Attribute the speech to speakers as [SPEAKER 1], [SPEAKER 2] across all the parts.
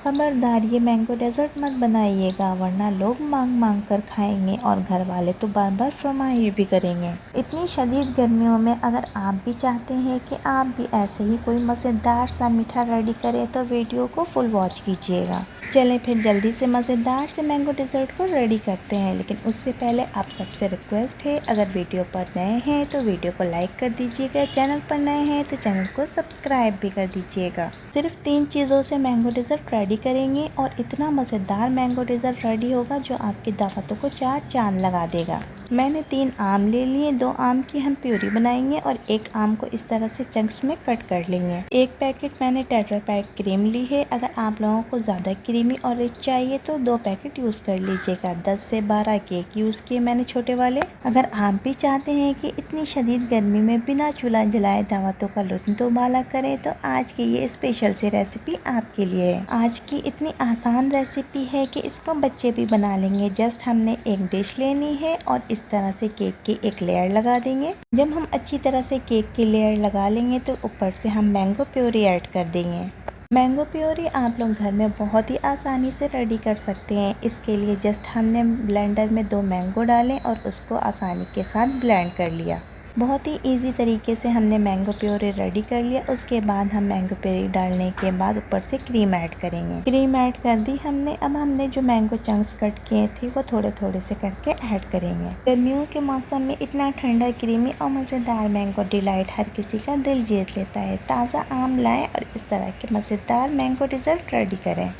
[SPEAKER 1] खबरदार, ये mango desert मत बनाइएगा, वरना लोग मांग मांग कर खाएंगे और घर वाले तो बार बार फरमाइश भी करेंगे। इतनी शदीद गर्मियों में अगर आप भी चाहते हैं कि आप भी ऐसे ही कोई मज़ेदार सा मीठा रेडी करें तो वीडियो को फुल वॉच कीजिएगा। चलें फिर जल्दी से मज़ेदार से मैंगो डेजर्ट को रेडी करते हैं, लेकिन उससे पहले आप सबसे रिक्वेस्ट है, अगर वीडियो पर नए हैं तो वीडियो को लाइक कर दीजिएगा, चैनल पर नए हैं तो चैनल को सब्सक्राइब भी कर दीजिएगा। सिर्फ 3 चीज़ों से मैंगो डेजर्ट रेडी करेंगे और इतना मज़ेदार मैंगो डेजर्ट रेडी होगा जो आपकी दावतों को 4 चांद लगा देगा। मैंने 3 आम ले लिए, 2 आम की हम प्यूरी बनाएंगे और 1 आम को इस तरह से चंक्स में कट कर लेंगे। 1 पैकेट मैंने टेट्रा पैक क्रीम ली है। अगर आप लोगों को ज़्यादा क्रीमी और रिच चाहिए तो 2 पैकेट यूज़ कर लीजिएगा। 10 से 12 केक यूज़ किए मैंने छोटे वाले। अगर आप भी चाहते हैं कि इतनी शदीद गर्मी में बिना चूल्हा जलाए दावतों का लुत्फ़ उबाला करें तो आज की ये स्पेशल सी रेसिपी आपके लिए है। आज की इतनी आसान रेसिपी है कि इसको बच्चे भी बना लेंगे। जस्ट हमने एक डिश लेनी है और इस तरह से केक की एक लेयर लगा देंगे। जब हम अच्छी तरह से केक की लेयर लगा लेंगे तो ऊपर से हम मैंगो प्यूरी ऐड कर देंगे। मैंगो प्यूरी आप लोग घर में बहुत ही आसानी से रेडी कर सकते हैं। इसके लिए जस्ट हमने ब्लेंडर में 2 मैंगो डालें और उसको आसानी के साथ ब्लेंड कर लिया। बहुत ही इजी तरीके से हमने मैंगो प्यूरी रेडी कर लिया। उसके बाद हम मैंगो प्यूरी डालने के बाद ऊपर से क्रीम ऐड करेंगे। क्रीम ऐड कर दी हमने। अब हमने जो मैंगो चंक्स कट किए थे वो थोड़े थोड़े से करके ऐड करेंगे। गर्मियों के मौसम में इतना ठंडा, क्रीमी और मज़ेदार मैंगो डिलाइट हर किसी का दिल जीत लेता है। ताज़ा आम लाएं और इस तरह के मज़ेदार मैंगो डेजर्ट रेडी करें।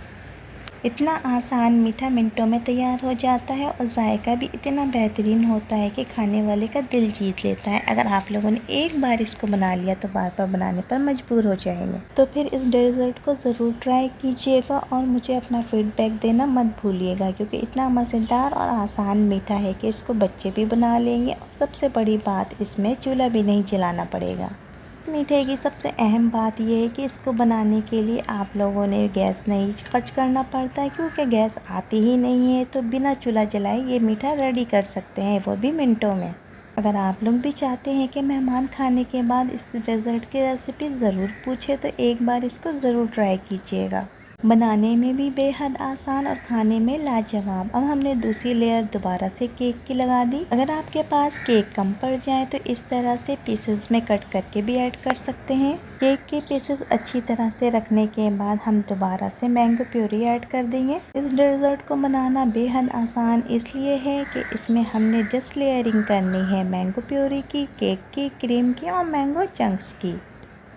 [SPEAKER 1] इतना आसान, मीठा मिनटों में तैयार हो जाता है और जायका भी इतना बेहतरीन होता है कि खाने वाले का दिल जीत लेता है। अगर आप लोगों ने एक बार इसको बना लिया तो बार बार बनाने पर मजबूर हो जाएंगे। तो फिर इस डेजर्ट को ज़रूर ट्राई कीजिएगा और मुझे अपना फीडबैक देना मत भूलिएगा, क्योंकि इतना मज़ेदार और आसान मीठा है कि इसको बच्चे भी बना लेंगे और सबसे बड़ी बात, इसमें चूल्हा भी नहीं जलाना पड़ेगा। मीठे की सबसे अहम बात यह है कि इसको बनाने के लिए आप लोगों ने गैस नहीं खर्च करना पड़ता है, क्योंकि गैस आती ही नहीं है। तो बिना चूल्हा जलाए ये मीठा रेडी कर सकते हैं, वो भी मिनटों में। अगर आप लोग भी चाहते हैं कि मेहमान खाने के बाद इस डेजर्ट की रेसिपी ज़रूर पूछे तो एक बार इसको ज़रूर ट्राई कीजिएगा। बनाने में भी बेहद आसान और खाने में लाजवाब। अब हमने दूसरी लेयर दोबारा से केक की लगा दी। अगर आपके पास केक कम पड़ जाए तो इस तरह से पीसेस में कट करके भी ऐड कर सकते हैं। केक के पीसेस अच्छी तरह से रखने के बाद हम दोबारा से मैंगो प्यूरी ऐड कर देंगे। इस डेजर्ट को बनाना बेहद आसान इसलिए है कि इसमें हमने जस्ट लेयरिंग करनी है मैंगो प्यूरी की, केक की, क्रीम की और मैंगो चंक्स की।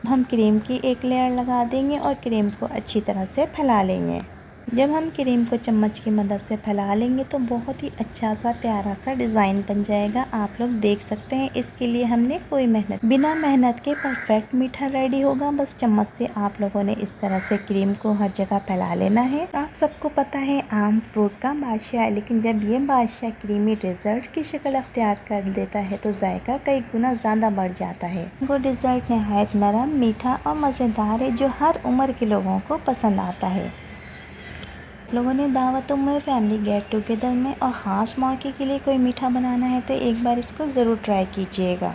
[SPEAKER 1] हम क्रीम की एक लेयर लगा देंगे और क्रीम को अच्छी तरह से फैला लेंगे। जब हम क्रीम को चम्मच की मदद से फैला लेंगे तो बहुत ही अच्छा सा प्यारा सा डिज़ाइन बन जाएगा। आप लोग देख सकते हैं, इसके लिए हमने कोई बिना मेहनत के परफेक्ट मीठा रेडी होगा। बस चम्मच से आप लोगों ने इस तरह से क्रीम को हर जगह फैला लेना है। आप सबको पता है आम फ्रूट का बादशाह है, लेकिन जब ये बादशाह क्रीमी डेजर्ट की शक्ल अख्तियार कर देता है तो जायका कई गुना ज़्यादा बढ़ जाता है। वो डेजर्ट नहायत नरम, मीठा और मज़ेदार है जो हर उम्र के लोगों को पसंद आता है। लोगों ने दावतों में, फैमिली गेट टुगेदर में और ख़ास मौके के लिए कोई मीठा बनाना है तो एक बार इसको ज़रूर ट्राई कीजिएगा।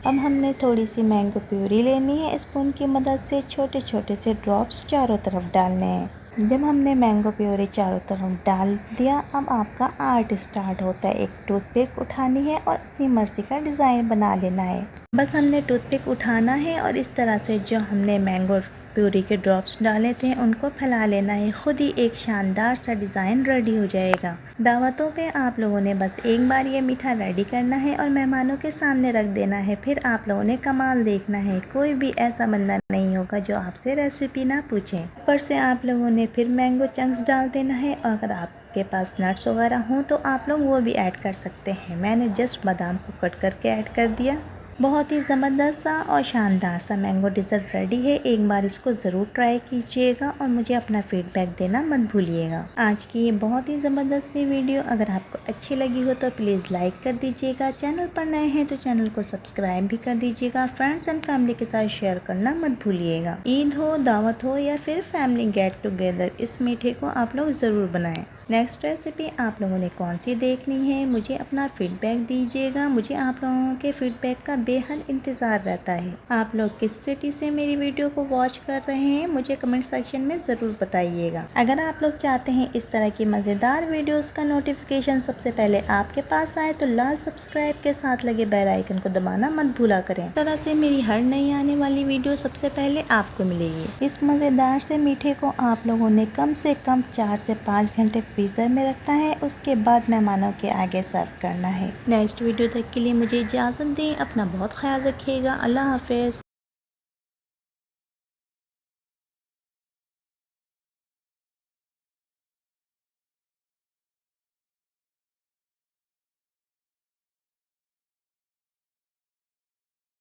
[SPEAKER 1] अब हमने थोड़ी सी मैंगो प्यूरी लेनी है। स्पून की मदद से छोटे छोटे से ड्रॉप्स चारों तरफ डालने हैं। जब हमने मैंगो प्यूरी चारों तरफ डाल दिया, अब आपका आर्ट स्टार्ट होता है। एक टूथपिक उठानी है और अपनी मर्ज़ी का डिज़ाइन बना लेना है। बस हमने टूथपिक उठाना है और इस तरह से जो हमने मैंगो प्यूरी के ड्रॉप्स डाले थे उनको फैला लेना है। खुद ही एक शानदार सा डिज़ाइन रेडी हो जाएगा। दावतों पे आप लोगों ने बस एक बार ये मीठा रेडी करना है और मेहमानों के सामने रख देना है। फिर आप लोगों ने कमाल देखना है। कोई भी ऐसा बंदा नहीं होगा जो आपसे रेसिपी ना पूछे। ऊपर से आप लोगों ने फिर मैंगो चंक्स डाल देना है और अगर आपके पास नट्स वगैरह हों तो आप लोग वो भी ऐड कर सकते हैं। मैंने जस्ट बादाम को कट करके ऐड कर दिया। बहुत ही ज़बरदस्त सा और शानदार सा मैंगो डेजर्ट रेडी है। एक बार इसको ज़रूर ट्राई कीजिएगा और मुझे अपना फीडबैक देना मत भूलिएगा। आज की ये बहुत ही ज़बरदस्त सी वीडियो अगर आपको अच्छी लगी हो तो प्लीज़ लाइक कर दीजिएगा। चैनल पर नए हैं तो चैनल को सब्सक्राइब भी कर दीजिएगा। फ्रेंड्स एंड फैमिली के साथ शेयर करना मत भूलिएगा। ईद हो, दावत हो या फिर फैमिली गेट टुगेदर, इस मीठे को आप लोग ज़रूर बनाएं। नेक्स्ट रेसिपी आप लोगों ने कौन सी देखनी है, मुझे अपना फीडबैक दीजिएगा। मुझे आप लोगों के फीडबैक का बेहद इंतज़ार रहता है। आप लोग किस सिटी से मेरी वीडियो को वॉच कर रहे हैं मुझे कमेंट सेक्शन में ज़रूर बताइएगा। अगर आप लोग चाहते हैं इस तरह की मज़ेदार वीडियोस का नोटिफिकेशन सबसे पहले आपके पास आए तो लाल सब्सक्राइब के साथ लगे बेल आइकन को दबाना मत भूला करें। इस तरह से मेरी हर नई आने वाली वीडियो सबसे पहले आपको मिलेगी। इस मज़ेदार से मीठे को आप लोगों ने कम से कम 4 से 5 घंटे फ्रीज़र में रखना है, उसके बाद मेहमानों के आगे सर्व करना है। नेक्स्ट वीडियो तक के लिए मुझे इजाज़त दें। अपना बहुत ख्याल रखिएगा। अल्लाह हाफ़िज़।